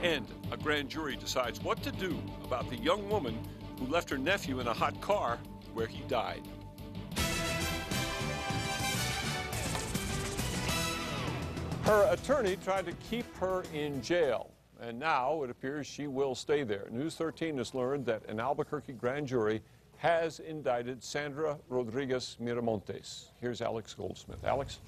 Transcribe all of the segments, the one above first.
And a grand jury decides what to do about the young woman who left her nephew in a hot car where he died. Her attorney tried to keep her in jail, and now it appears she will stay there. News 13 has learned that an Albuquerque grand jury has indicted Sandra Rodriguez-Miramontes. Here's Alex Goldsmith. Alex?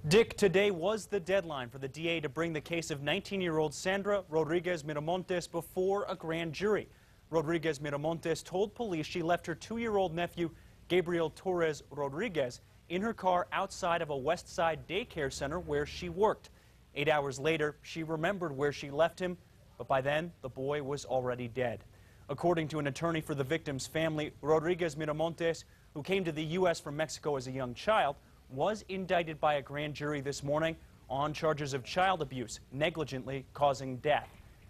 Dick, today was the deadline for the DA to bring the case of 19-year-old Sandra Rodriguez-Miramontes before a grand jury. Rodriguez-Miramontes told police she left her 2-year-old nephew, Gabriel Torres Rodriguez, in her car outside of a West Side daycare center where she worked. 8 hours later, she remembered where she left him, but by then, the boy was already dead. According to an attorney for the victim's family, Rodriguez-Miramontes, who came to the U.S. from Mexico as a young child, was indicted by a grand jury this morning on charges of child abuse, negligently causing death.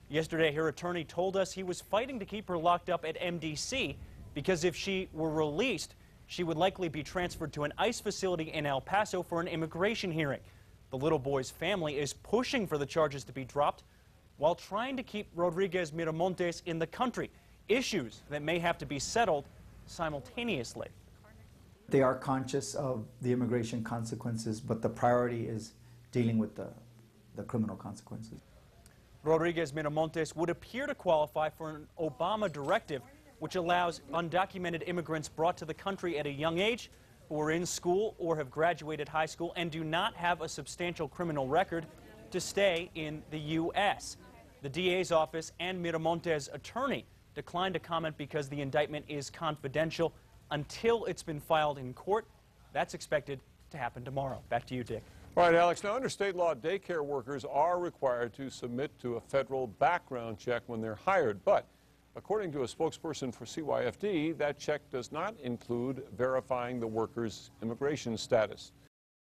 Yesterday, her attorney told us he was fighting to keep her locked up at MDC because if she were released, she would likely be transferred to an ICE facility in El Paso for an immigration hearing. The little boy's family is pushing for the charges to be dropped while trying to keep Rodriguez-Miramontes in the country, issues that may have to be settled simultaneously. They are conscious of the immigration consequences, but the priority is dealing with the criminal consequences. Rodriguez-Miramontes would appear to qualify for an Obama directive which allows undocumented immigrants brought to the country at a young age who are in school or have graduated high school and do not have a substantial criminal record to stay in the U.S. The DA's office and Miramontes' attorney declined to comment because the indictment is confidential until it's been filed in court. That's expected to happen tomorrow. Back to you, Dick. All right, Alex. Now, under state law, daycare workers are required to submit to a federal background check when they're hired. But according to a spokesperson for CYFD, that check does not include verifying the worker's immigration status.